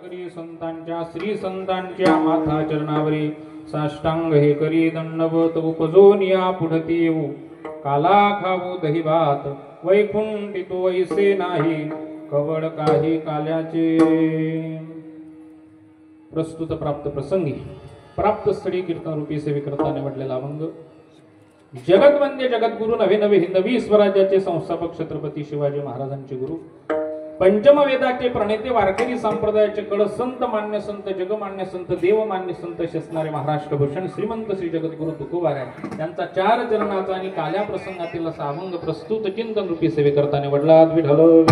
वारकरी संतांच्या श्री संतांच्या माथा चरणावरी साष्टांग हे करी दंडवत उपजोन या पुढती येऊ काला खाऊ दही भात वैकुंठी तो ऐसे नाही कवड काही काल्याचे। प्रस्तुत प्राप्त प्रसंगी प्राप्त स्थळी कीर्तन रूपी सेविकर्ता निवडलेला अभंग जगतवंद्य जगद्गुरु नवे नवे हिंदवी स्वराज्याचे संस्थापक छत्रपती शिवाजी महाराजांचे गुरु पंचम वेदाचे प्रणेते वारकरी संप्रदायाचे कडसंत मान्य संत जगमान्य संत देवमान्य संत शसणारे महाराष्ट्र भूषण श्रीमंत श्री जगद्गुरु तुकोबाराय यांचा चार चरणाचा आणि काल्या प्रसंगातील असा अभंग प्रस्तुत चिंतन रूपी सेवेकरता निवडला। विठ्ठल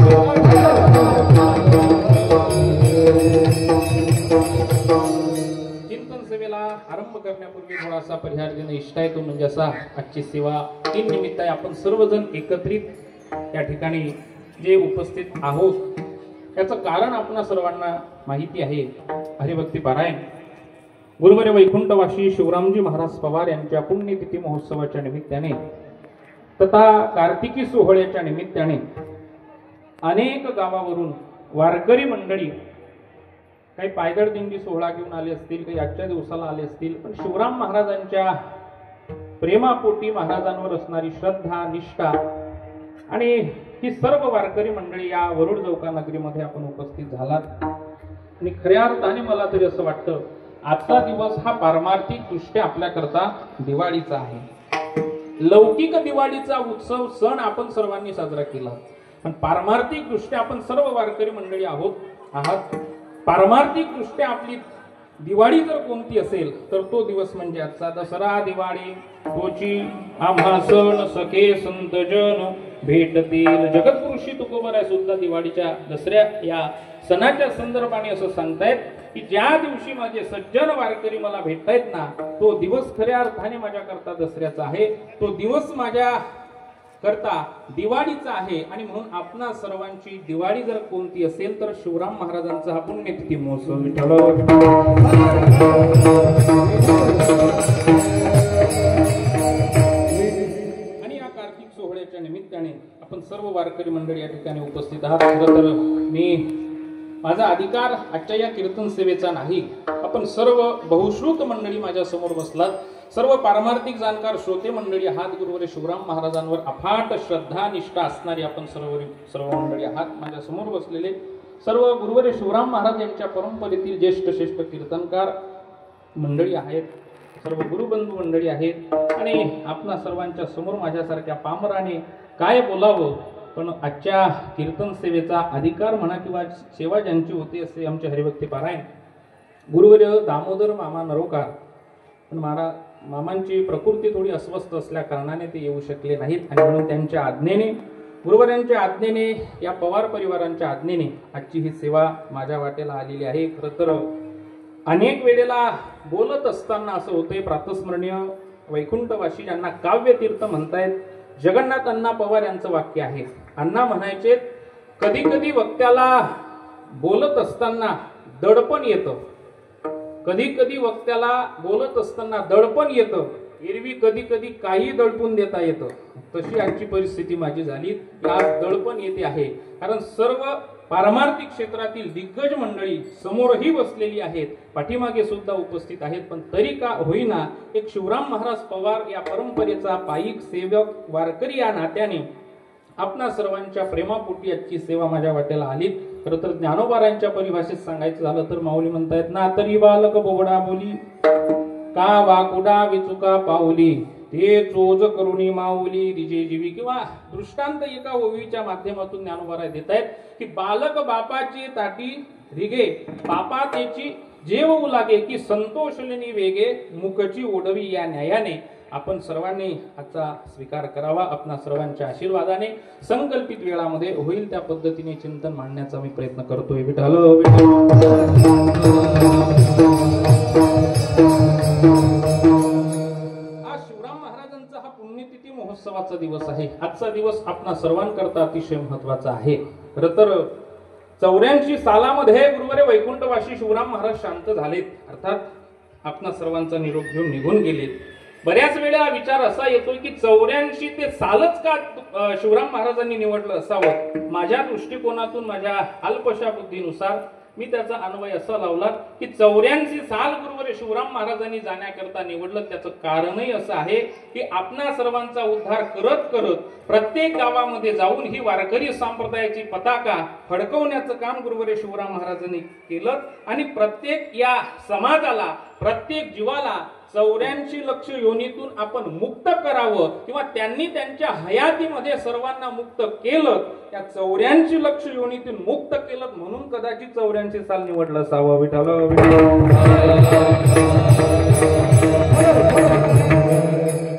चिंतन सेवेला आरंभ करण्यापूर्वी थोडासा परिहार देणं इष्ट आहे तो म्हणजे असा आजची सेवा तीन निमित्त आहे आपण सर्वजण एकत्रित या ठिकाणी जे उपस्थित आहोत त्याचं कारण आपणा सर्वांना माहिती आहे। हरिभक्ती पारायण गुरुवर्य वैकुंठवासी शिवरामजी महाराज पवार यांच्या पुण्यतिथी महोत्सवाच्या निमित्ताने तथा कार्तिकी सोहळ्याच्या निमित्ताने अनेक गावावरून वारकरी मंडळी काही पायदळ दिंडी सोहळा घेऊन आले असतील, काही आजच्या दिवसाला आले असतील, पण शिवराम महाराजांच्या प्रेमापोटी महाराजांवर असणारी श्रद्धा निष्ठा आणि ही सर्व वारकरी मंडळी या वरुड चौका नगरीमध्ये आपण उपस्थित झालात आणि खऱ्या अर्थाने मला तरी असं वाटतं आजचा दिवस हा पारमार्थिक दृष्ट्या आपल्याकरता दिवाळीचा आहे। लौकिक दिवाळीचा उत्सव सण आपण सर्वांनी साजरा केला, पण पारमार्थिक दृष्ट्या आपण सर्व वारकरी मंडळी आहात। पारमार्थिक दृष्ट्या आपली दिवाळी जर कोणती असेल तर तो दिवस म्हणजे आजचा दसरा दिवाळी तोची आम्हा सण सखे संतजन भेटतील। जगद्गुरुशी तुकोबाराय सुद्धा दिवाळीच्या दसऱ्या या सणाच्या संदर्भाने असं सांगतायत की ज्या दिवशी माझे सज्जन वारकरी मला भेटतायत ना तो दिवस खऱ्या अर्थाने माझ्या करता दसऱ्याचा आहे, तो दिवस माझ्या करता दिवाळीचा आहे। आणि म्हणून आपणा सर्वांची दिवाळी जर कोणती असेल तर शिवराम महाराजांचा हा पुण्यतिथी महोत्सव विठ्ठल। आणि या कार्तिक सोहळ्याच्या निमित्ताने आपण सर्व वारकरी मंडळी या ठिकाणी उपस्थित आहात। खरं तर मी माझा अधिकार आजच्या या कीर्तन सेवेचा नाही, आपण सर्व बहुश्रुत मंडळी माझ्या समोर बसलात, सर्व पारमार्थिक जाणकार श्रोते मंडळी आहात, गुरुवर्य शिवराम महाराजांवर अफाट श्रद्धा निष्ठा असणारी आपण सर्व मंडळी आहात। माझ्या समोर बसलेले सर्व गुरुवर्य शिवराम महाराज यांच्या परंपरेतील ज्येष्ठ श्रेष्ठ कीर्तनकार मंडळी आहेत, सर्व गुरुबंधू मंडळी आहेत आणि आपणा सर्वांच्या समोर माझ्यासारख्या पामराने काय बोलावं, पण आजच्या कीर्तन सेवेचा अधिकार म्हणा किंवा सेवा ज्यांची होती असे आमचे हरिभक्ती पारायण गुरुवर्य दामोदर मामा नरोकार, पण मामांची प्रकृती थोडी अस्वस्थ असल्या कारणाने ते येऊ शकले नाहीत आणि म्हणून त्यांच्या आज्ञेने गुरुवर्यांच्या आज्ञेने या पवार परिवारांच्या आज्ञेने आजची ही सेवा माझ्या वाटेला आलेली आहे। खरं तर अनेक वेळेला बोलत असताना असं होतंय, प्रातस्मरणीय वैकुंठवासी ज्यांना काव्यतीर्थ म्हणतायत जगन्नाथ अण्णा पवार यांचं वाक्य आहे। अण्णा म्हणायचे कधी कधी वक्त्याला बोलत असताना दडपण येतं, कधी कधी वक्त्याला बोलत असताना दडपण येतं, एरवी कधी कधी काही दडपून देता येतं, तशी आजची परिस्थिती माझी झाली, आज दडपण येते आहे। कारण सर्व पारमार्थिक क्षेत्रातील दिग्गज मंडळी समोरही बसलेली आहेत, पाठीमागे सुद्धा उपस्थित आहेत, पण तरी का होईना एक शिवराम महाराज पवार या परंपरेचा पायिक सेवक वारकरी या नात्याने आपणा सर्वांच्या प्रेमापोटी आजची सेवा माझ्या वाटेला आली। खरं तर ज्ञानोबारांच्या परिभाषेत सांगायचं झालं तर माऊली म्हणतायत ना तरी बालक बोबडा बोली का वाकुडा विचुका पाऊली ते चोज करुणी माऊली दिजे जीवी, किंवा दृष्टांत एका ओवीच्या माध्यमातून ज्ञानोबाराय देत आहेत की बालक बापाची ताटी रिगे बापा त्याची जेवू लागे की संतोष लेनी वेगे मुखची ओढवी या न्यायाने आपण सर्वांनी आजचा स्वीकार करावा। आपणा सर्वांच्या आशीर्वादाने संकल्पित वेळामध्ये होईल त्या पद्धतीने चिंतन मांडण्याचा मी प्रयत्न करतोय। विठ्ठल आज शिवराम महाराजांचा हा पुण्यतिथी महोत्सवाचा दिवस आहे। आजचा दिवस आपणा सर्वांकरता अतिशय महत्वाचा आहे। खरं तर 84 सालामध्ये गुरुवर्य वैकुंठवासी शिवराम महाराज शांत झालेत, अर्थात आपणा सर्वांचा निरोप घेऊन निघून गेलेत। बऱ्याच वेळा विचार असा येतोय की 84 ते सालच का शिवराम महाराजांनी निवडलं असावं। माझ्या दृष्टिकोनातून माझ्या अल्पशा बुद्धीनुसार मी त्याचा अन्वय असा लावला की 84 साल गुरुवर शिवराम महाराजांनी जाण्याकरता निवडलं. त्याचं कारणही असं आहे की आपणा सर्वांचा उद्धार करत करत प्रत्येक गावामध्ये जाऊन ही वारकरी संप्रदायाची पताका फडकवण्याचं काम गुरुवर शिवराम महाराजांनी केलं आणि प्रत्येक या समाजाला, प्रत्येक जीवाला 84 लक्ष योनीतून आपण मुक्त करावं किंवा त्यांनी त्यांच्या हयातीमध्ये सर्वांना मुक्त केलं. त्या 84 लक्ष योनीतून मुक्त केलं म्हणून कदाचित 84 साल निवडलं असावं. विठ्ठल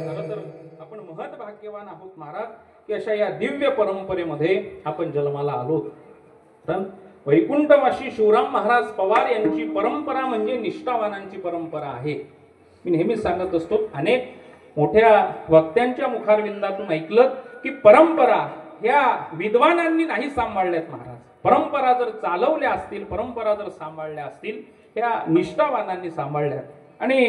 खरं तर आपण महत् भाग्यवान आहोत महाराज की अशा या दिव्य परंपरेमध्ये आपण जन्माला आलो. कारण वैकुंठवासी शिवराम महाराज पवार यांची परंपरा म्हणजे निष्ठावानांची परंपरा आहे. मी नेहमीच सांगत असतो, अनेक मोठ्या वक्त्यांच्या मुखारविंदातून ऐकलं की परंपरा ह्या विद्वानांनी नाही सांभाळल्यात महाराज. परंपरा जर चालवल्या असतील, परंपरा जर सांभाळल्या असतील, ह्या निष्ठावानांनी सांभाळल्यात. आणि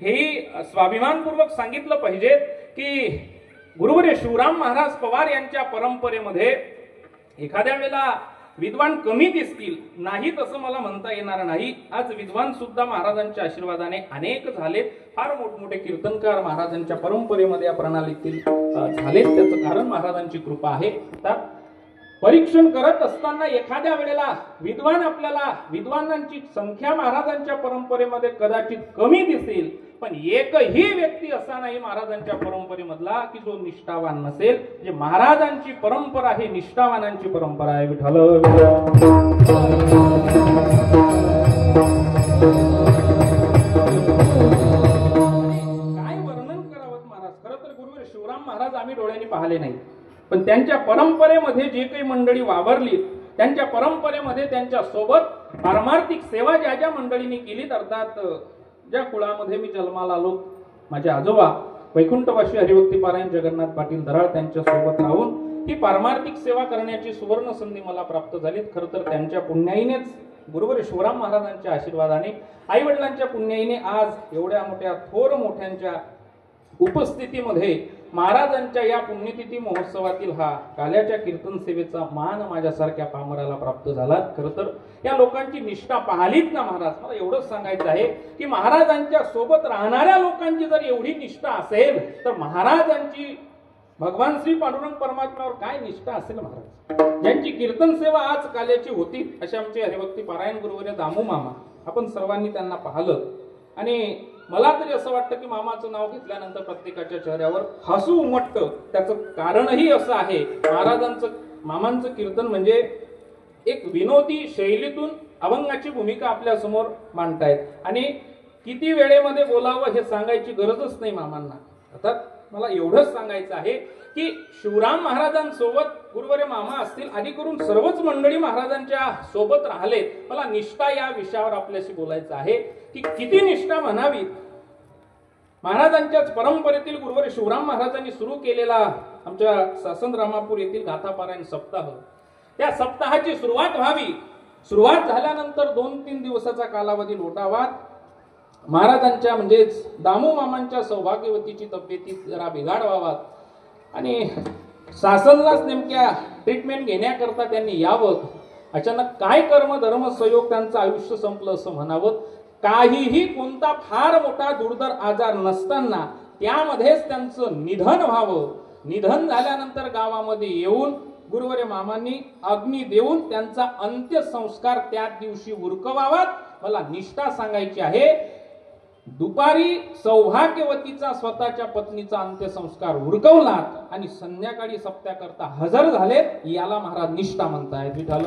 हेही स्वाभिमानपूर्वक सांगितलं पाहिजे की गुरुवर शिवराम महाराज पवार यांच्या परंपरेमध्ये एखाद्या वेळेला विद्वान कमी दिसतील, नाहीत असं मला म्हणता येणार नाही. आज विद्वान सुद्धा महाराजांच्या आशीर्वादाने अनेक झालेत. फार मोठमोठे कीर्तनकार महाराजांच्या परंपरेमध्ये या प्रणालीतील झालेत. त्याचं कारण महाराजांची कृपा आहे. तर परीक्षण करत असताना एखाद्या वेळेला विद्वानांची संख्या महाराजांच्या परंपरेमध्ये कदाचित कमी दिसेल, पण एकही व्यक्ती असा नाही महाराजांच्या परंपरेमधला की जो निष्ठावान नसेल. म्हणजे महाराजांची परंपरा ही निष्ठावानांची परंपरा आहे. विठ्ठल काय वर्णन करावं महाराज. खरं तर गुरुवर शिवराम महाराज आम्ही डोळ्यांनी पाहिले नाही, पण त्यांच्या परंपरेमध्ये जे काही मंडळी वावरली, त्यांच्या परंपरेमध्ये त्यांच्या सोबत पारमार्थिक सेवा ज्या ज्या मंडळींनी केली, अर्थात ज्या कुळामध्ये मी जन्माला आलो, माझे आजोबा वैकुंठवासी हरिभक्ती पारायण जगन्नाथ पाटील दराळ त्यांच्या सोबत राहून ही पारमार्थिक सेवा करण्याची सुवर्ण संधी मला प्राप्त झाली. खरं तर त्यांच्या पुण्याईनेच, गुरुवर शिवराम महाराजांच्या आशीर्वादाने, आई वडिलांच्या पुण्याईने आज एवढ्या मोठ्या थोर मोठ्यांच्या उपस्थितीमध्ये महाराजांच्या या पुण्यतिथी महोत्सवातील हा काल्याच्या कीर्तन सेवेचा मान माझ्यासारख्या पामराला प्राप्त झाला. खरं तर या लोकांची निष्ठा पाहिलीत ना महाराज, मला एवढंच सांगायचं आहे की महाराजांच्या सोबत राहणाऱ्या लोकांची जर एवढी निष्ठा असेल तर महाराजांची भगवान श्री पांडुरंग परमात्म्यावर काय निष्ठा असेल महाराज. ज्यांची कीर्तन सेवा आज काल्याची होती असे आमचे हरिभक्ती पारायण गुरुवर्य दामू मामा, आपण सर्वांनी त्यांना पाहिलं. आणि मला तरी असं वाटतं की मामाचं नाव घेतल्यानंतर प्रत्येकाच्या चेहऱ्यावर हसू उमटतं. त्याचं कारणही असं आहे, मामांचं कीर्तन म्हणजे एक विनोदी शैलीतून अभंगाची भूमिका आपल्या समोर मांडतायत आणि किती वेळेमध्ये बोलावं हे सांगायची गरजच नाही मामांना. अर्थात मला एवढंच सांगायचं आहे की शिवराम महाराजांसोबत गुरुवर्य मामा असतील, आधी करून सर्वच मंडळी महाराजांच्या सोबत राहिलेत. मला निष्ठा या विषयावर आपल्याशी बोलायचं आहे की किती निष्ठा म्हणावी. महाराजांच्याच परंपरेतील गुरुवर्य शिवराम महाराजांनी सुरू केलेला आमच्या सासन रामापूर येथील गाथापारायण सप्ताह, त्या सप्ताहाची सुरुवात व्हावी. सुरुवात झाल्यानंतर 2-3 दिवसाचा कालावधी लोटावा. महाराजांच्या म्हणजेच दामू मामांच्या सौभाग्यवतीची तब्येती जरा बिघाड व्हावा आणि शासनालाच नेमक्या ट्रीटमेंट घेण्याकरता त्यांनी यावं. अचानक काय कर्म धर्म संयोग त्यांचं आयुष्य संपलं असं म्हणावं. काहीही कोणता फार मोठा दुर्धर आजार नसताना त्यामध्येच त्यांचं निधन व्हावं. निधन झाल्यानंतर गावामध्ये येऊन गुरुवर्य मामांनी अग्नी देऊन त्यांचा अंत्यसंस्कार त्याच दिवशी उरकवावा. मला निष्ठा सांगायची आहे, दुपारी सौभाग्यवतीचा स्वतःच्या पत्नीचा अंत्यसंस्कार उरकवला आणि संध्याकाळी सप्त्याकरता हजर झाले. याला महाराज निष्ठा म्हणतायत. विठ्ठल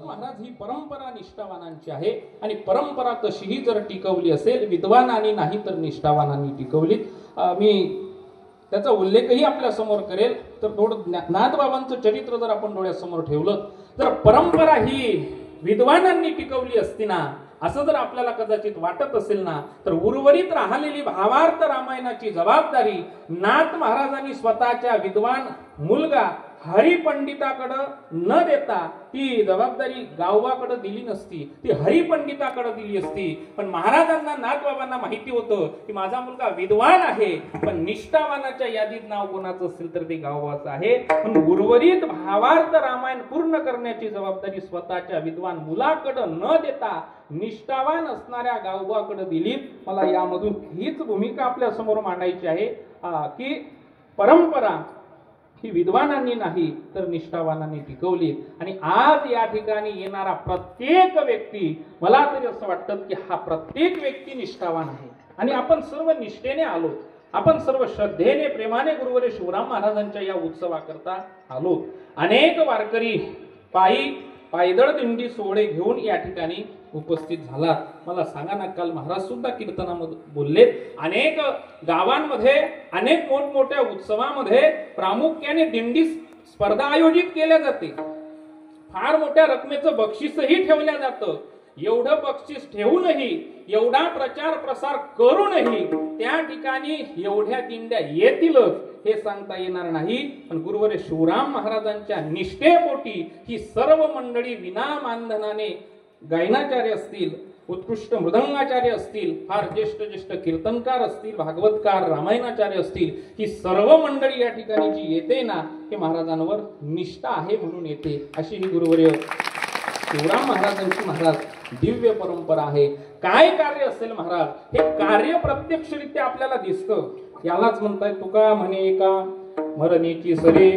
महाराज ही परंपरा निष्ठावानांची आहे आणि परंपरा तशीही जर टिकवली असेल, विद्वानांनी नाही तर निष्ठावानांनी टिकवली. मी त्याचा उल्लेखही आपल्या समोर करेल. तर थोडं नाथबाबांचं चरित्र जर आपण डोळ्यासमोर ठेवलं तर परंपरा ही विद्वानांनी टिकवली असती ना, असं जर आपल्याला कदाचित वाटत असेल ना, तर उर्वरित राहिलेली भावार्थ रामायणाची जबाबदारी नाथ महाराजांनी स्वतःच्या विद्वान मुलगा हरिपंडिताकडे न देता ती जबाबदारी गावबाकडे दिली नसती, ती हरिपंडिताकडे दिली असती. पण महाराजांना नाथबाबांना माहिती होतं की माझा मुलगा विद्वान आहे, पण निष्ठावानाच्या यादीत नाव कोणाचं असेल तर ते गावबाचं आहे. पण उर्वरित भावार्थ रामायण पूर्ण करण्याची जबाबदारी स्वतःच्या विद्वान मुलाकडे न देता निष्ठावान असणाऱ्या गावबाकडे दिली. मला यामधून हीच भूमिका आपल्या समोर मांडायची आहे की परंपरा ही विद्वानांनी नाही तर निष्ठावानांनी टिकवली. आणि आज या ठिकाणी येणारा प्रत्येक व्यक्ती, मला तरी असं वाटतं की हा प्रत्येक व्यक्ती निष्ठावान आहे. आणि आपण सर्व निष्ठेने आलो, आपण सर्व श्रद्धेने प्रेमाने गुरुवर शिवराम महाराजांच्या या उत्सवाकरता आलो. अनेक वारकरी पायदळ दिंडी सोहळे घेऊन या ठिकाणी उपस्थित झाला. मला सांगा ना, काल महाराज सुद्धा कीर्तनामध्ये बोलले, अनेक गावांमध्ये अनेक मोठमोठ्या उत्सवामध्ये प्रामुख्याने दिंडी स्पर्धा आयोजित केल्या जाते. फार मोठ्या रकमेचं बक्षीसही ठेवल्या जातं. एवढं बक्षीस ठेवूनही, एवढा प्रचार प्रसार करूनही त्या ठिकाणी एवढ्या दिंड्या येतीलच हे सांगता येणार नाही. पण गुरुवर शिवराम महाराजांच्या निष्ठेपोटी ही सर्व मंडळी विना मानधनाने, गायनाचार्य असतील, उत्कृष्ट मृदंगाचार्य असतील, फार ज्येष्ठ कीर्तनकार असतील, भागवतकार, रामायणाचार्य असतील, ही सर्व मंडळी या ठिकाणी जी येते ना, हे महाराजांवर निष्ठा आहे म्हणून येते. अशी ही गुरुवर्य शिवराम महाराजांची महाराज दिव्य परंपरा आहे. काय कार्य असेल महाराज, हे कार्य प्रत्यक्षरित्या आपल्याला दिसतं. यालाच म्हणताय तुका म्हणे का मरणेची सरे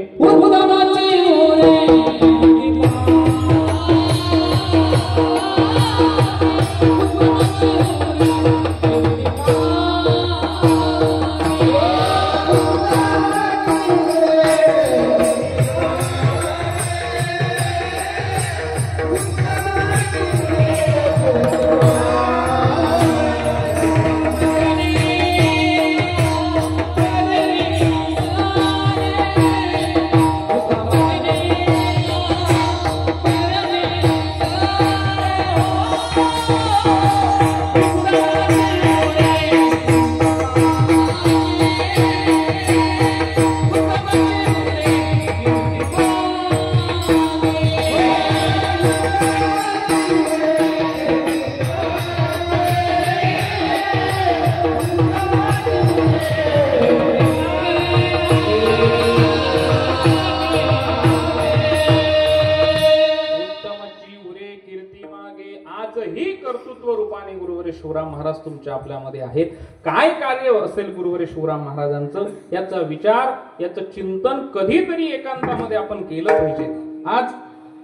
शिवराम महाराज तुमच्या आपल्यामध्ये आहेत. काय कार्य असेल गुरुवर शिवराम महाराजांचं, याचा विचार, याचं चिंतन कधीतरी एकांतामध्ये आपण केलं पाहिजे. आज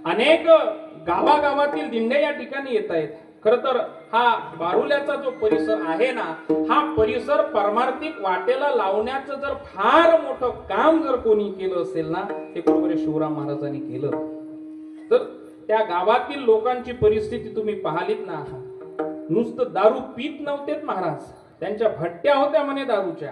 अनेक गावागावातील दिंड्या या ठिकाणी येत आहेत. खर तर हा बारुल्याचा जो परिसर आहे ना, हा परिसर परमार्थिक वाटेला लावण्याचं जर फार मोठं काम जर कोणी केलं असेल ना, ते गुरुवर शिवराम महाराजांनी केलं. तर त्या गावातील लोकांची परिस्थिती तुम्ही पाहिलीत ना, नुसतं दारू पीत नव्हतेत महाराज, त्यांच्या भट्ट्या होत्या म्हणे दारूच्या.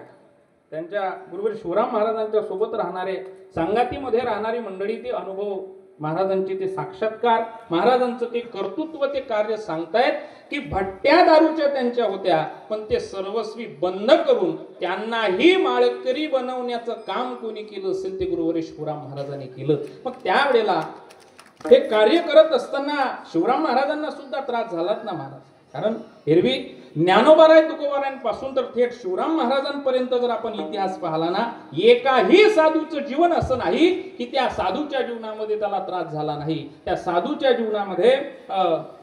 त्यांच्या गुरुवर शिवराम महाराजांच्या सोबत राहणारे, संगातीमध्ये राहणारी मंडळी ते अनुभव महाराजांचे, ते साक्षात्कार महाराजांचं, ते कर्तृत्व, ते कार्य सांगतायत की भट्ट्या दारूच्या त्यांच्या होत्या, पण ते सर्वस्वी बंद करून त्यांनाही माळकरी बनवण्याचं काम कोणी केलं असेल ते गुरुवर शिवराम महाराजांनी केलं. मग त्यावेळेला हे कार्य करत असताना शिवराम महाराजांना सुद्धा त्रास झालाच ना महाराज. कारण एरवी ज्ञानोबाराय तुकोबारायांपासून तर थेट शिवराम महाराजांपर्यंत जर आपण इतिहास पाहिला ना, एकाही साधूचं जीवन असं नाही की त्या साधूच्या जीवनामध्ये त्याला त्रास झाला नाही. त्या साधूच्या जीवनामध्ये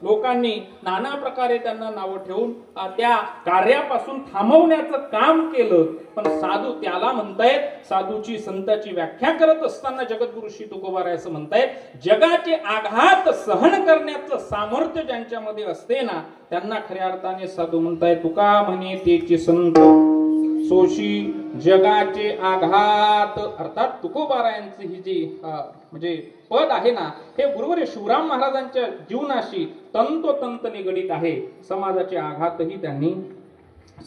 लोकांनी नाना प्रकारे त्यांना नावं ठेवून त्या कार्यापासून थांबवण्याचं काम केलं. पण साधू त्याला म्हणतायत, साधूची संताची व्याख्या करत असताना जगद्गुरु श्री तुकोबाराय असं म्हणतायत, जगाचे आघात सहन करण्याचं सामर्थ्य ज्यांच्यामध्ये असते ना, त्यांना खऱ्या अर्थाने साधू म्हणताय. तुका म्हणे तेची संत सोशी जगाचे आघात. अर्थात तुकोबारायांची ही जी म्हणजे पद आहे ना, हे गुरुवर शिवराम महाराजांच्या जीवनाशी तंतोतंत निगडित आहे. समाजाचे आघातही त्यांनी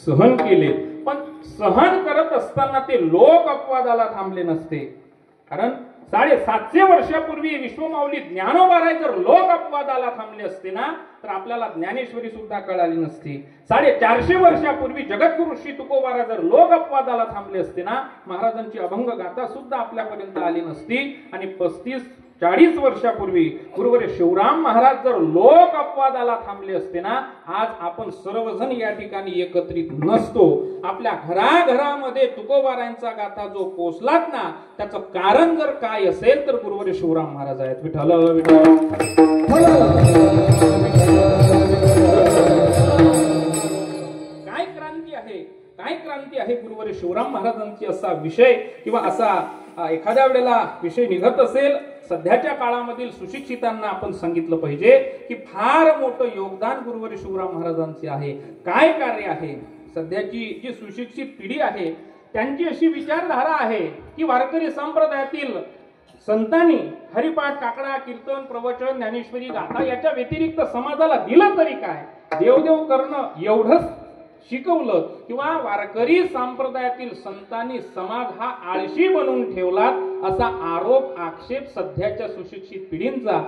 सहन केले, पण सहन करत असताना ते लोक अपवादाला थांबले नसते. कारण 750 वर्षापूर्वी विश्वमाऊली ज्ञानोबाराय जर लोक अपवादाला थांबले असते ना तर आपल्याला ज्ञानेश्वरी सुद्धा कळाली नसती. 450 वर्षापूर्वी जगद्गुरु श्री तुकोबाराय जर लोक अपवादाला थांबले असते ना महाराजांची अभंग गाथा सुद्धा आपल्यापर्यंत आली नसती. आणि 35-40 वर्षापूर्वी गुरुवर्य शिवराम महाराज जर लोक अपवादाला थांबले असते ना आज आपण सर्वजण या ठिकाणी एकत्रित नसतो. आपल्या घराघरामध्ये तुकोबारायांचा गाथा जो पोचलात ना त्याचं कारण जर काय असेल तर गुरुवर्य शिवराम महाराज आहेत. विठ्ठल काय क्रांती आहे, काय क्रांती आहे गुरुवर्य शिवराम महाराजांची असा विषय किंवा असा एखाद्या वेळेला विषय निघत असेल सध्याच्या काळामधील सुशिक्षितांना आपण सांगितलं पाहिजे की फार मोठं योगदान गुरुवर्य शिवराम महाराजांचे आहे. काय कार्य आहे सध्याची जी सुशिक्षित पिढी आहे त्यांची अशी विचारधारा आहे की वारकरी संप्रदायातील संतांनी हरिपाठ, काकडा, कीर्तन, प्रवचन, ज्ञानेश्वरी गाथा याच्या व्यतिरिक्त समाजाला दिलं तरी काय, देवदेव करणं एवढंच शिकवलं किंवा वारकरी संप्रदायातील संतांनी समाज हा आळशी बनवून ठेवला असा आरोप आक्षेप सध्याच्या सुशिक्षित पिढींचा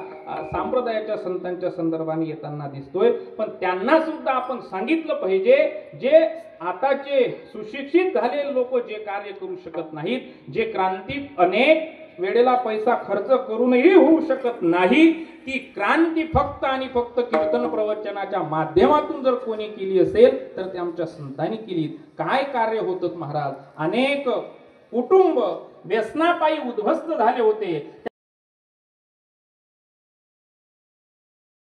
संप्रदायाच्या संतांच्या संदर्भाने येताना दिसतोय. पण त्यांना सुद्धा आपण सांगितलं पाहिजे जे आताचे सुशिक्षित झालेले लोक जे कार्य करू शकत नाहीत, जे क्रांती अनेक वेळेला पैसा खर्च करूनही होऊ शकत नाही, ती क्रांती फक्त आणि फक्त कीर्तन प्रवचनाच्या माध्यमातून जर कोणी केली असेल तर ते आमच्या संतांनी केली. काय कार्य होतं महाराज, अनेक कुटुंब व्यसनापायी उद्ध्वस्त झाले होते.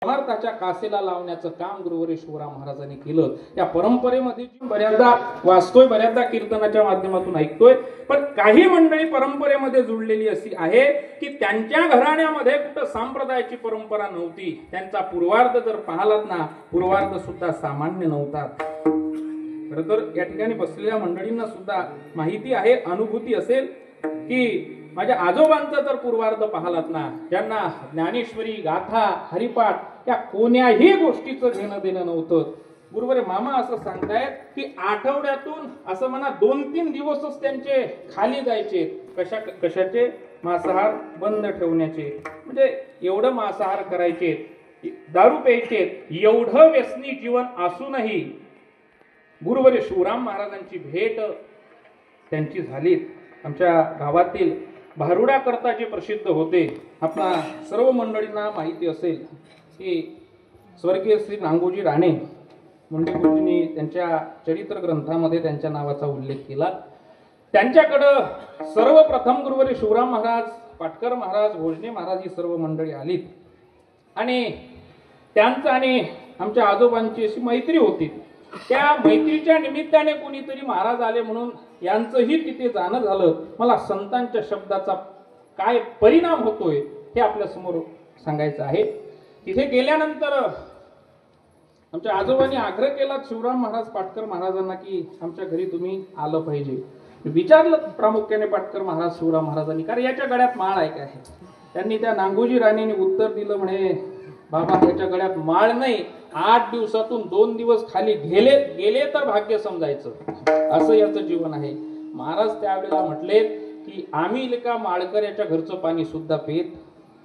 परमार्थाच्या कासेला लावण्याचं काम गुरुवर्य शिवराम महाराजांनी केलं. त्या परंपरेमध्ये बऱ्याचदा वाचतोय, बऱ्याचदा कीर्तनाच्या माध्यमातून ऐकतोय, पण काही मंडळी परंपरेमध्ये जुळलेली अशी आहे की त्यांच्या घराण्यामध्ये कुठं संप्रदायाची परंपरा नव्हती. त्यांचा पूर्वार्ध जर पाहिलात ना पूर्वार्ध सुद्धा सामान्य नव्हता. खरं तर या ठिकाणी बसलेल्या मंडळींना सुद्धा माहिती आहे, अनुभूती असेल की माझ्या आजोबांचा जर पूर्वार्ध पाहिलात ना ज्यांना ज्ञानेश्वरी, गाथा, हरिपाठ या कोण्याही गोष्टीचं घेणं देणं नव्हतं. गुरुवर्य मामा असं सांगतायत की आठवड्यातून असं म्हणा 2-3 दिवसच त्यांचे खाली जायचे. कशाचे? मांसाहार बंद ठेवण्याचे. म्हणजे एवढं मांसाहार करायचे, दारू प्यायचे, एवढं व्यसनी जीवन असूनही गुरुवर्य शिवराम महाराजांची भेट त्यांची झाली. आमच्या गावातील भारुडा करता जे प्रसिद्ध होते, आपल्या सर्व मंडळींना माहिती असेल की स्वर्गीय श्री नांगोजी राणे मुंडे गुरुजींनी त्यांच्या चरित्र ग्रंथामध्ये त्यांच्या नावाचा उल्लेख केला. त्यांच्याकडं सर्वप्रथम गुरुवर्य शिवराम महाराज, पाटकर महाराज, भोजने महाराज ही सर्व मंडळी आलीत आणि त्यांचं आणि आमच्या आजोबांची अशी मैत्री होती. त्या मैत्रीच्या निमित्ताने कोणीतरी महाराज आले म्हणून यांचंही तिथे जाणं झालं. मला संतांच्या शब्दाचा काय परिणाम होतोय हे आपल्या समोर सांगायचं आहे. तिथे गेल्यानंतर आमच्या आजोबांनी आग्रह केला शिवराम महाराज, पाटकर महाराजांना की आमच्या घरी तुम्ही आलं पाहिजे. विचारलं प्रामुख्याने पाटकर महाराज शिवराम महाराजांनी, कारण याच्या गळ्यात माळ आहे काय. त्यांनी त्या नांगोजी राणीने उत्तर दिलं, म्हणे बाबा त्याच्या गळ्यात माळ नाही, 8 दिवसातून 2 दिवस खाली गेले तर भाग्य समजायचं, असं याचं जीवन आहे. महाराज त्यावेळेला म्हटले की आम्ही लेका माळकऱ्याच्या घरचं पाणी सुद्धा पेत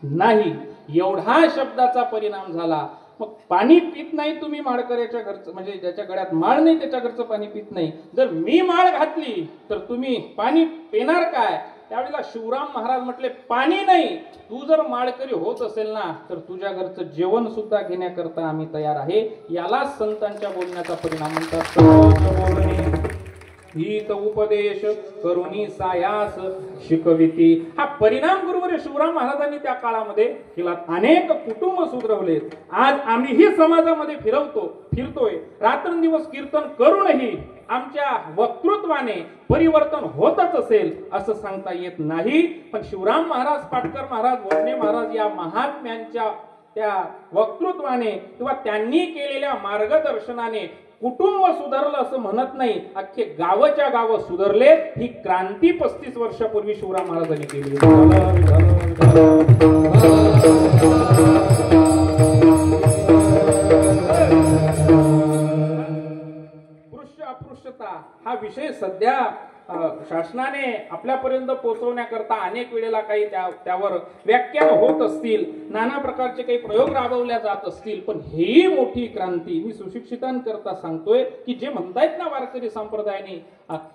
नाही. एवढा शब्दाचा परिणाम झाला. मग पाणी पित नाही तुम्ही माळकऱ्याच्या घरचं, म्हणजे ज्याच्या गळ्यात माळ नाही त्याच्या घरचं पाणी पित नाही. जर मी माळ घातली तर तुम्ही पाणी पिणार काय. त्यावेळेला शिवराम महाराज म्हटले पाणी नाही, तू जर माळकरी होत असेल ना तर तुझ्या घरचं जेवण सुद्धा घेण्याकरता आम्ही तयार आहे. याला संतांच्या बोलण्याचा परिणाम म्हणतात. हित उपदेश करुणी सायास शिकविती. हा परिणाम गुरुवर्य शिवराम महाराजांनी त्या काळामध्ये केला. अनेक कुटुंब सुधरवले. आज आम्हीही समाजामध्ये फिरतोय, रात्रंदिवस कीर्तन करूनही आमच्या वक्तृत्वाने परिवर्तन होतच असेल असं सांगता येत नाही. पण शिवराम महाराज, पाटकर महाराज, भोजने महाराज या महात्म्यांच्या त्या वक्तृत्वाने किंवा त्यांनी केलेल्या मार्गदर्शनाने कुटुंब सुधारलं असं म्हणत नाही, अख्खे गावाच्या गाव सुधारले. ही क्रांती 35 वर्षापूर्वी शिवराम महाराजांनी केली. पृष्ठ अपृष्ठता हा विषय सध्या शासनाने आपल्यापर्यंत पोहोचवण्याकरता अनेक वेळेला काही त्यावर व्याख्यान होत असतील, नाना प्रकारचे काही प्रयोग राबवल्या जात असतील, पण ही मोठी क्रांती मी सुशिक्षितांकरता सांगतोय की जे म्हणतायत ना वारकरी संप्रदायाने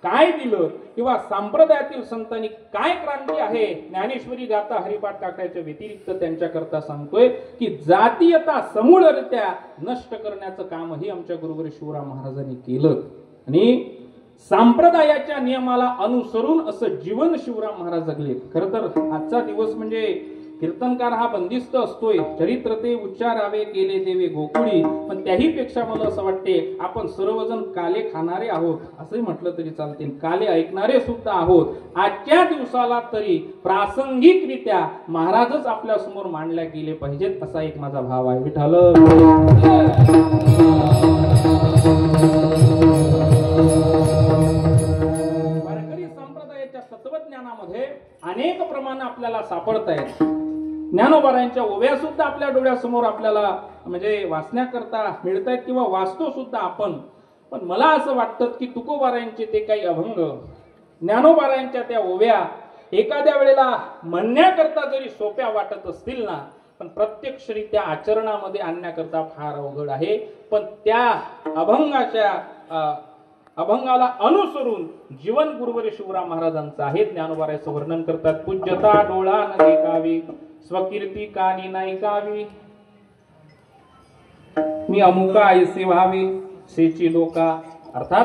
काय दिलं किंवा संप्रदायातील संतांनी काय क्रांती आहे, ज्ञानेश्वरी गाथा हरिपाठ टाकायच्या व्यतिरिक्त त्यांच्याकरता सांगतोय की जातीयता समूळरित्या नष्ट करण्याचं कामही आमच्या गुरुवर्य शिवराम महाराजांनी केलं आणि संप्रदायाच्या नियमाला अनुसरून असं जीवन शिवराम महाराज जगले. खरं तर आजचा दिवस म्हणजे कीर्तनकार हा बंदिस्त असतोय, चरित्र ते उच्चारावे केले देवे गोकुळी, पण त्याही पेक्षा मला असं वाटते आपण सर्वजण काले खाणारे आहोत असंही म्हटलं तरी चालते, काले ऐकणारे सुद्धा आहोत. आजच्या दिवसाला तरी प्रासंगिकरित्या महाराजच आपल्या समोर मांडल्या गेले पाहिजेत असा एक माझा भाव आहे. विठ्ठल तत्वज्ञानामध्ये अनेक प्रमाण आपल्याला सापडत आहेत. ज्ञानोबारायांच्या ओव्या सुद्धा आपल्या डोळ्यासमोर आपल्याला म्हणजे वाचण्याकरता मिळत आहेत किंवा वाचतो सुद्धा आपण. पण मला असं वाटतं की तुकोबारायांचे ते काही अभंग, ज्ञानोबारायांच्या त्या ओव्या एखाद्या वेळेला म्हणण्याकरता जरी सोप्या वाटत असतील ना, पण प्रत्यक्षरित्या आचरणामध्ये आणण्याकरता फार अवघड आहे. पण त्या अभंगाला अनुसरून जीवन गुरुवर्य शिवराम महाराजांचं आहे. ज्ञानोबारायचं वर्णन करतात. पूज्यता डोळा न देखावी, स्वकीर्ती कानी नाही कावी, मी अमुका ऐसे व्हावे सेची लोका. अर्थात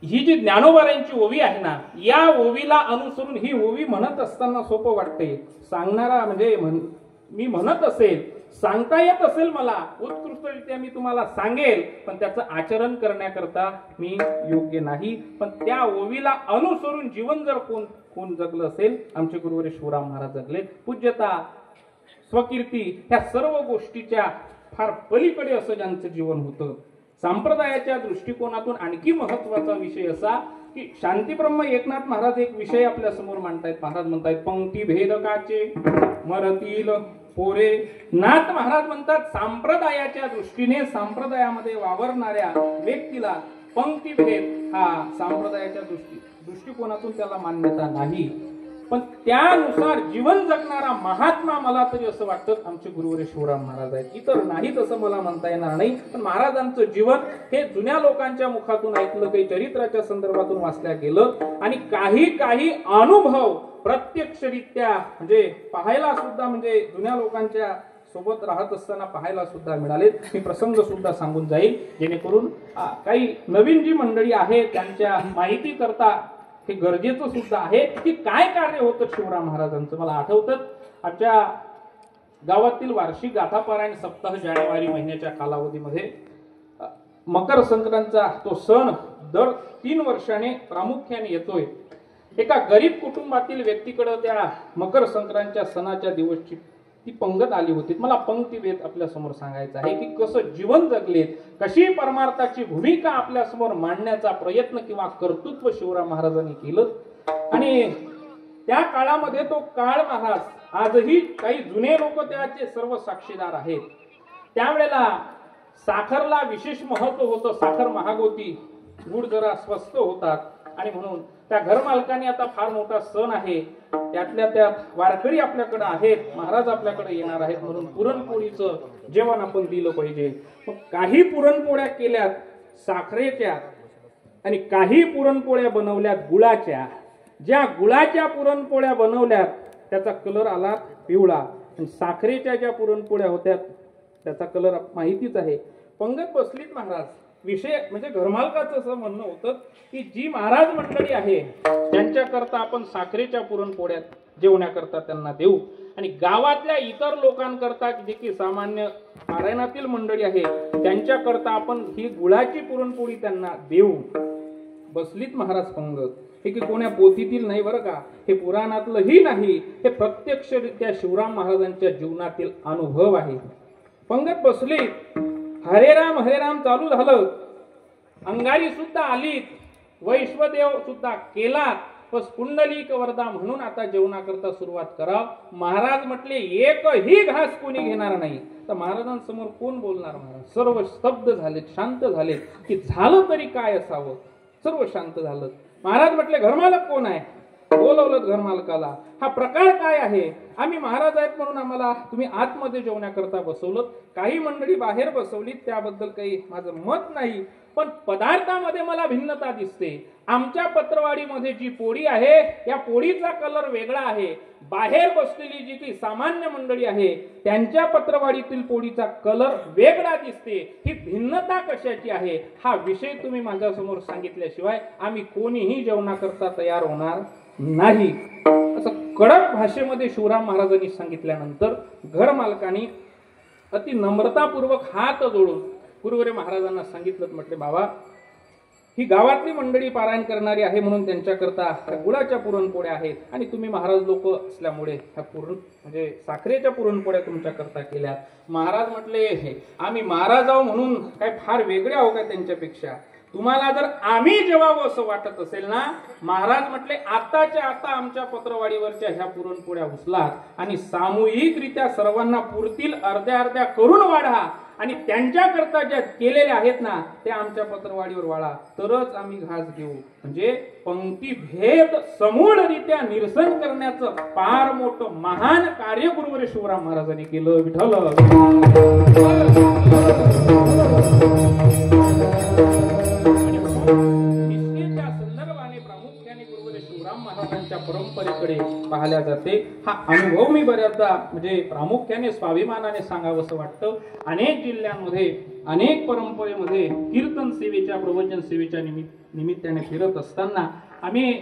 ही जी ज्ञानोबारायांची ओवी आहे ना, या ओवीला अनुसरून ही ओवी म्हणत असताना सोपं वाटते. सांगणारा म्हणजे मी म्हणत असेल, सांगता येत असेल मला उत्कृष्टरित्या मी तुम्हाला सांगेल, पण त्याचं आचरण करण्याकरता मी योग्य नाही. पण त्या ओवीला अनुसरून जीवन जर कोण जगलं असेल, आमचे गुरुवर्य शिवराम महाराज जगले. पूज्यता, स्वकीर्ती ह्या सर्व गोष्टीच्या फार पलीकडे असं ज्यांचं जीवन होतं. संप्रदायाच्या दृष्टिकोनातून आणखी महत्वाचा विषय असा की शांतीब्रह्म एकनाथ महाराज एक विषय आपल्या समोर मांडतायत. महाराज म्हणतायत पंक्ती भेदकाचे मरतील पोरे. नाथ महाराज म्हणतात संप्रदायाच्या दृष्टीने संप्रदायामध्ये वावरणाऱ्या व्यक्तीला पंक्तीभेद हा संप्रदायाच्या दृष्टिकोनातून त्याला मान्यता नाही. पण त्यानुसार जीवन जगणारा महात्मा मला तरी असं वाटतं आमचे गुरुवर्य शिवराम महाराज आहेत. इतर नाहीत असं मला म्हणता येणार नाही. पण महाराजांचं जीवन हे जुन्या लोकांच्या मुखातून ऐकलं, काही चरित्राच्या संदर्भातून वाचल्या गेलं आणि काही अनुभव प्रत्यक्षरित्या म्हणजे पाहायला सुद्धा म्हणजे जुन्या लोकांच्या सोबत राहत असताना पाहायला सुद्धा मिळाले. मी प्रसंग सुद्धा सांगून जाईल जेणेकरून काही नवीन जी मंडळी आहे त्यांच्या माहिती करता हे गरजेचं सुद्धा आहे की काय कार्य होतं शिवराम महाराजांचं. मला आठवतं आमच्या गावातील वार्षिक गाथापारायण सप्ताह जानेवारी महिन्याच्या कालावधीमध्ये मकर संक्रांतचा तो सण दर 3 वर्षाने प्रामुख्याने येतोय. एका गरीब कुटुंबातील व्यक्तीकडे त्या मकर संक्रांतच्या सणाच्या दिवसची ती पंगत आली होती. मला पंक्तीभेद आपल्या समोर सांगायचं आहे की कसं जीवन जगलेत, कशी परमार्थाची भूमिका आपल्या समोर मांडण्याचा प्रयत्न किंवा कर्तृत्व शिवराम महाराजांनी केलं. आणि त्या काळामध्ये तो काळ महाराज आजही काही जुने लोक त्याचे सर्व साक्षीदार आहेत. त्यावेळेला साखरला विशेष महत्व होतं. साखर महाग होती, गुड जरा स्वस्त होतात आणि म्हणून त्या घरमालकाने आता फार मोठा सण आहे, त्यातल्या त्यात वारकरी आपल्याकडे आहेत, महाराज आपल्याकडे येणार आहेत, म्हणून पुरणपोळीचं जेवण आपण दिलं पाहिजे. मग काही पुरणपोळ्या केल्यात साखरेच्या आणि काही पुरणपोळ्या बनवल्यात गुळाच्या. ज्या गुळाच्या पुरणपोळ्या बनवल्यात त्याचा कलर आला पिवळा आणि साखरेच्या ज्या पुरणपोळ्या होत्या त्याचा कलर माहितीच आहे. पंगत बसलीत महाराज. विषय म्हणजे घरमालकाचं असं म्हणणं होतं की जी महाराज मंडळी आहे त्यांच्याकरता आपण साखरेच्या पुरणपोळ्या जेवण्याकरता त्यांना देऊ आणि गावातल्या इतर लोकांकरता जे की सामान्य पारायणातील मंडळी आहे त्यांच्याकरता आपण ही गुळाची पुरणपोळी त्यांना देऊ. बसलीत महाराज पंगत. हे की कोण्या पोथीतील नाही बरं का, हे पुराणातलंही नाही, हे प्रत्यक्षरित्या शिवराम महाराजांच्या जीवनातील अनुभव आहे. पंगत बसली, हरे राम चालू झालं. अंगारी सुद्धा आलीत, वैश्वदेव सुद्धा केला. बस पुंडलिक वरदा म्हणून आता जेवणाकरता सुरुवात करा. महाराज म्हटले एकही घास कोणी घेणार नाही. तर महाराजांसमोर कोण बोलणार. महाराज सर्व स्तब्ध झालेत, शांत झालेत की झालं तरी काय असावं. सर्व शांत झालं. महाराज म्हटले, घरमालक कोण आहे? बोलवलं घरमालकाला. हा प्रकार काय आहे? आम्ही महाराज आहेत म्हणून आम्हाला तुम्ही आतमध्ये जेवण्याकरता बसवलं. काही मंडळी बाहेर बसवली, त्याबद्दल काही माझं मत नाही, पण पदार्थामध्ये मला भिन्नता दिसते. आमच्या पत्रवाडीमध्ये जी पोळी आहे, या पोळीचा कलर वेगळा आहे. बाहेर बसलेली जी काही सामान्य मंडळी आहे, त्यांच्या पत्रवाडीतील पोळीचा कलर वेगळा दिसते. ही भिन्नता कशाची आहे? हा विषय तुम्ही माझ्यासमोर सांगितल्याशिवाय आम्ही कोणीही जेवणाकरता तयार होणार नाही, असं कडक भाषेमध्ये शिवराम महाराजांनी सांगितल्यानंतर घर मालकाने अति नम्रतापूर्वक हात जोडून गुरुवरे महाराजांना सांगितलं. म्हटले, बाबा, ही गावातली मंडळी पारायण करणारी आहे म्हणून त्यांच्याकरता गुळाच्या पुरणपोळ्या आहेत, आणि तुम्ही महाराज लोक असल्यामुळे ह्या म्हणजे साखरेच्या पुरणपोळ्या तुमच्याकरता केल्या. महाराज म्हटले, आम्ही महाराज आहो म्हणून काय फार वेगळे आहो काय त्यांच्यापेक्षा? तुम्हाला जर आम्ही जेवावं असं वाटत असेल ना, महाराज म्हटले, आताच्या आता आमच्या पत्रवाडीवरच्या ह्या पुरणपोळ्या उचला आणि सामूहिकरित्या सर्वांना पुरतील अर्ध्या अर्ध्या करून वाढा, आणि त्यांच्याकरता ज्या केलेल्या आहेत ना त्या आमच्या पत्रवाडीवर वाळा, तरच आम्ही घास घेऊ. म्हणजे पंक्ती भेद समूळरित्या निरसन करण्याचं फार मोठं महान कार्य गुरुवर शिवराम महाराजांनी केलं. विठ्ठल निष्ठेच्या संदर्भाने प्रामुख्याने गुरुवर शिवराम महाराजांच्या परंपरेकडे पाहिल्या जाते. हा अनुभव मी बऱ्याचदा म्हणजे प्रामुख्याने स्वाभिमानाने सांगावंसं वाटतं. अनेक जिल्ह्यांमध्ये अनेक परंपरेमध्ये कीर्तन सेवेच्या प्रवचन सेवेच्या निमित्ताने फिरत असताना आम्ही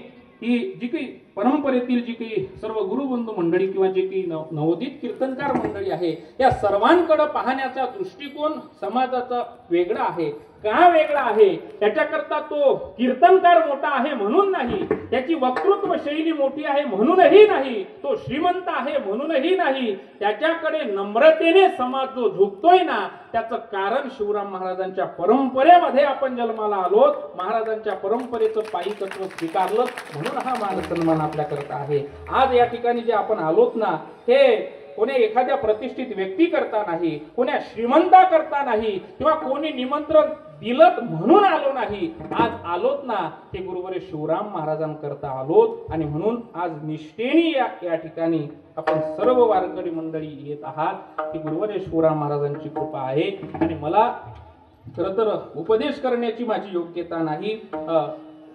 ही जी काही परंपरेतील जी काही सर्व गुरुबंधू मंडळी किंवा जे काही नवोदित कीर्तनकार मंडळी आहे, या सर्वांकडे पाहण्याचा दृष्टिकोन समाजाचा वेगळा आहे. का वेगळा आहे? त्याच्याकरता तो कीर्तनकार मोठा आहे म्हणून नाही, त्याची वक्तृत्व शैली मोठी आहे म्हणूनही नाही, तो श्रीमंत आहे म्हणूनही नाही. त्याच्याकडे नम्रतेने समाज जो झुकतोय ना, त्याचं कारण शिवराम महाराजांच्या परंपरेमध्ये आपण जन्माला आलो, महाराजांच्या परंपरेचं पायी तत्व स्वीकारलं म्हणून हा मान सन्मान आपल्याकरता आहे. आज या ठिकाणी जे आपण आलोत ना, हे कोणी एखाद्या प्रतिष्ठित व्यक्ती करता नाही, कोण्या श्रीमंता करता नाही, किंवा कोणी निमंत्रण दिलत म्हणून आलो नाही. आज आलोत ना ते गुरुवर शिवराम महाराजांकरता आलोत, आणि म्हणून आज निष्ठेने या ठिकाणी आपण सर्व वारकरी मंडळी येत आहात. ही गुरुवर शिवराम महाराजांची कृपा आहे. आणि मला खरं तर उपदेश करण्याची माझी योग्यता नाही,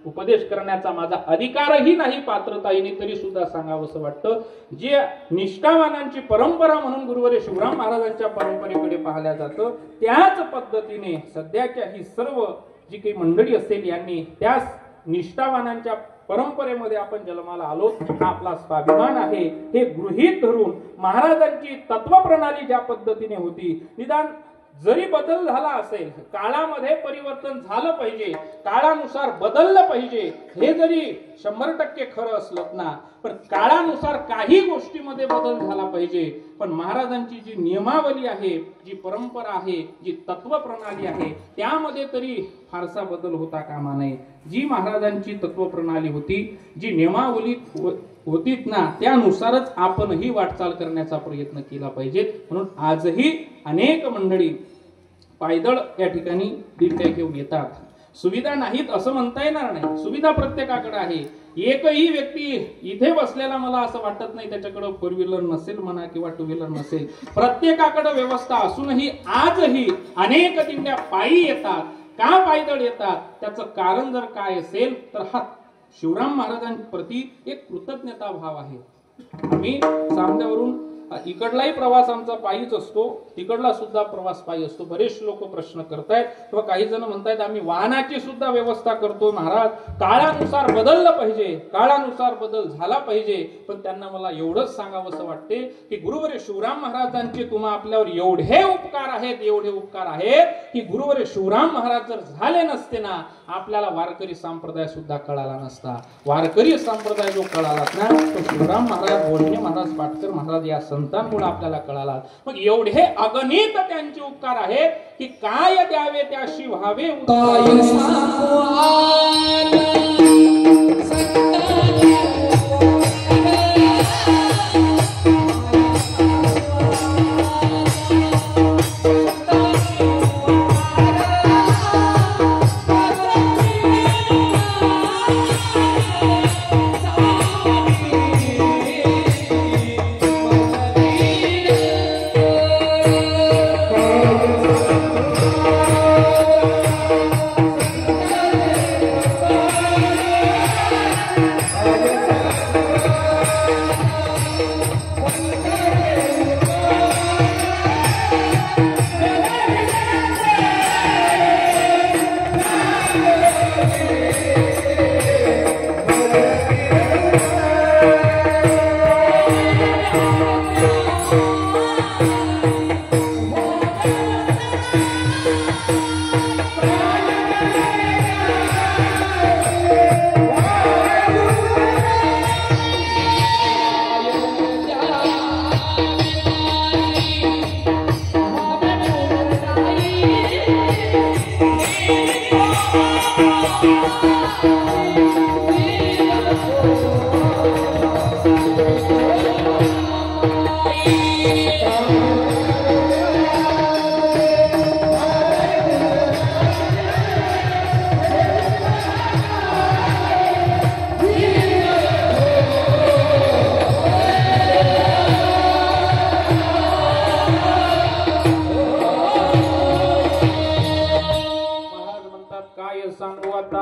उपदेश करण्याचा माझा अधिकारही नाही पात्रताईने, तरी सुद्धा सांगावंसं वाटतं. जे निष्ठावानांची परंपरा म्हणून गुरुवर शिवराम महाराजांच्या परंपरेकडे पाहिल्या जातं, त्याच पद्धतीने सध्याच्या ही सर्व जी काही मंडळी असेल यांनी त्याच निष्ठावानांच्या परंपरेमध्ये आपण जन्माला आलो, हा आपला स्वाभिमान आहे. हे गृहीत धरून महाराजांची तत्वप्रणाली ज्या पद्धतीने होती, निदान जरी बदल झाला असेल, काळामध्ये परिवर्तन झालं पाहिजे, काळानुसार बदललं पाहिजे, हे जरी 100% खरं असलं ना, पण काळानुसार काही गोष्टीमध्ये बदल झाला पाहिजे. पण महाराजांची जी नियमावली आहे, जी परंपरा आहे, जी तत्वप्रणाली आहे, त्यामध्ये तरी फारसा बदल होता कामा नये. जी महाराजांची तत्वप्रणाली होती, जी नियमावली होतीत ना, त्यानुसारच आपणही वाटचाल करण्याचा प्रयत्न केला पाहिजे. म्हणून आजही अनेक मंडळी पायदळ या ठिकाणी दिंड्या घेऊन येतात. सुविधा नाहीत असं म्हणता येणार नाही, सुविधा प्रत्येकाकडे आहे. एकही व्यक्ती इथे बसलेला मला असं वाटत नाही त्याच्याकडे 4 व्हीलर नसेल म्हणा किंवा 2 व्हीलर नसेल. प्रत्येकाकडे व्यवस्था असूनही आजही अनेक दिंड्या पायी येतात. का पायदळ येतात? त्याचं कारण जर काय असेल तर हा शिवराम महाराजांप्रती एक कृतज्ञता भाव आहे. आम्ही सामन्यावरून इकडलाही प्रवास आमचा पायीच असतो, तिकडला सुद्धा प्रवास पायी असतो. बरेच लोक प्रश्न करतायत किंवा काही जण म्हणतायत आम्ही वाहनाची सुद्धा व्यवस्था करतो. महाराज, काळानुसार बदललं पाहिजे, काळानुसार बदल झाला पाहिजे. पण त्यांना मला एवढंच सांगावंसं वाटते की गुरुवर शिवराम महाराजांचे तुम्हा आपल्यावर एवढे उपकार आहेत, एवढे उपकार आहेत की गुरुवर शिवराम महाराज जर झाले नसते ना, आपल्याला वारकरी संप्रदाय सुद्धा कळाला नसता. वारकरी संप्रदाय जो कळाला ना, तो शिवराम महाराज, बोलणे महाराज, पाटकर महाराज या संतांमुळे आपल्याला कळाला. मग एवढे अगणित त्यांचे उपकार आहेत की काय द्यावे त्याशी व्हावे.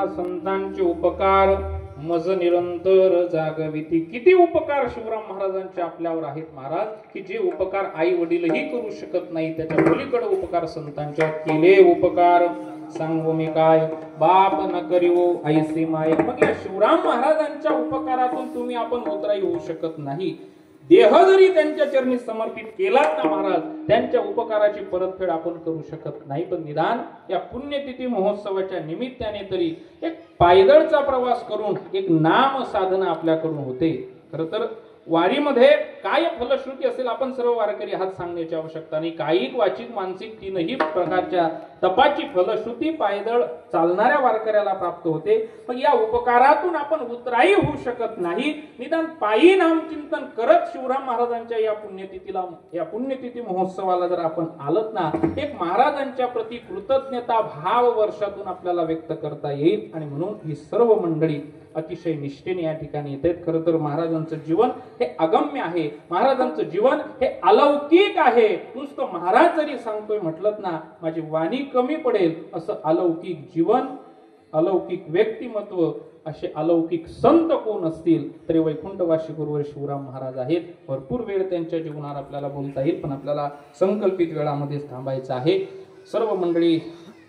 संतांचे उपकार मज निरंतर जागविती. किती उपकार शिवराम महाराजांचे आपल्यावर आहेत महाराज, की जे उपकार आई वडीलही करू शकत नाही त्याच्या पलीकडे उपकार संतांच्या केले. उपकार सांगू मी काय, बाप न करीवो ऐसी माय. मग या शिवराम महाराजांच्या उपकारातून तुम्ही आपण उतराई होऊ शकत नाही. देह जरी त्यांच्या चरणी समर्पित केलात ना महाराज, त्यांच्या उपकाराची परतफेड आपण करू शकत नाही. पण निदान या पुण्यतिथी महोत्सवाच्या निमित्ताने तरी एक पायदळचा प्रवास करून एक नाम साधना आपल्याकडून होते. खरं तर वारीमध्ये काय फलश्रुती असेल आपण सर्व वारकरी हात सांगण्याची आवश्यकता नाही. कायिक वाचिक मानसिक तीनही प्रकारच्या तपाची फलश्रुती पायदळ चालणाऱ्या वारकऱ्याला प्राप्त होते. मग या उपकारातून आपण उतराई होऊ शकत नाही. निदान पायी नाम चिंतन करत शिवराम महाराजांच्या या पुण्यतिथी महोत्सवाला जर आपण आलत ना, एक महाराजांच्या प्रती कृतज्ञता भाव वर्षातून आपल्याला व्यक्त करता येईल. आणि म्हणून ही सर्व मंडळी अतिशय निष्ठेने या ठिकाणी येत आहेत. खरं तर महाराजांचं जीवन हे अगम्य आहे, महाराजांचं जीवन हे अलौकिक आहे. नुसतं महाराज जरी सांगतोय म्हटलं ना, माझी वाणी कमी पडेल. असं अलौकिक जीवन, अलौकिक व्यक्तिमत्व, असे अलौकिक संत कोण असतील तरी वैकुंठवासी गुरुवर शिवराम महाराज आहेत. भरपूर वेळ त्यांच्या जीवनावर आपल्याला बोलता येईल, पण आपल्याला संकल्पित वेळामध्येच थांबायचं आहे. सर्व मंडळी,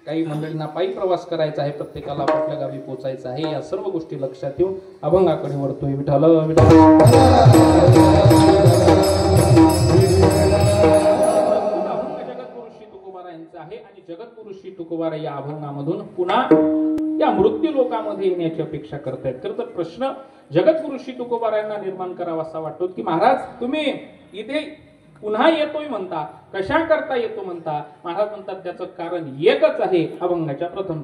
काही मंडळींना पायी प्रवास करायचा आहे, प्रत्येकाला आपल्या गावी पोहोचायचं आहे. या सर्व गोष्टी लक्षात ठेवून अभंगाकडे वळतोय. विठ्ठल विठ्ठल जगद्गुरु श्री तुकोबारा यांचा आहे. आणि जगद्गुरु श्री तुकोबारा या अभंगामधून पुन्हा या मृत्यू लोकामध्ये येण्याची अपेक्षा करतायत. खरं तर प्रश्न जगद्गुरु श्री तुकोबारा यांना निर्माण करावा असा वाटतो की महाराज तुम्ही इथे पुन्हा येतोय म्हणता, कशा करता येतो म्हणता. महाराज म्हणतात त्याचं कारण एकच आहे. अभंगाच्या प्रथम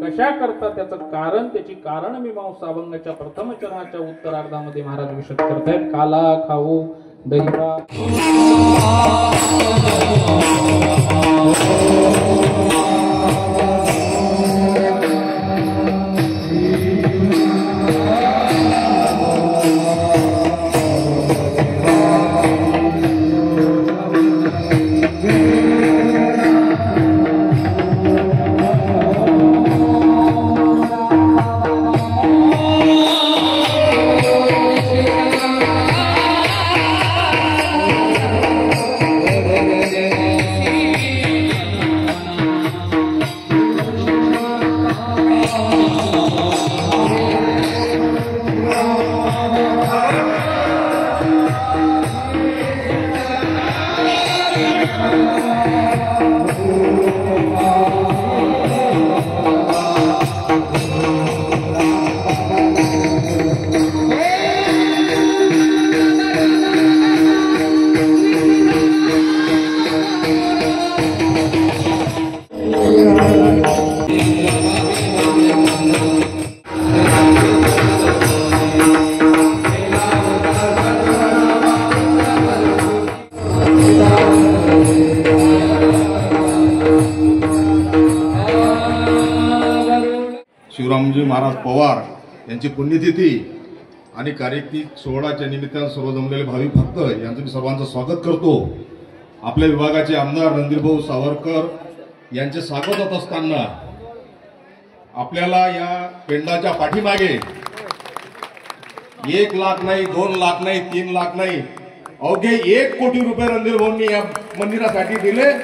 कशा करता त्याचं कारण, त्याची कारण मीमांसा अभंगाच्या प्रथम चरणाच्या उत्तरार्धामध्ये महाराज विशद करतायत. काला खाऊ दहिरा शिवरामजी महाराज पवार यांची पुण्यतिथी आणि कार्तिक सोहळ्याच्या निमित्तानं सर्व जमलेले भाविक भक्त यांचं मी सर्वांचं स्वागत करतो। आपल्या विभागाचे आमदार रणधीरभाऊ सावरकर यांचे स्वागत होत असताना आपल्याला या पेंडाच्या पाठीमागे 1 लाख नाही, 2 लाख नाही, 3 लाख नाही, अवघे 1 कोटी रुपये रणधीरभाऊंनी या मंदिरासाठी दिले।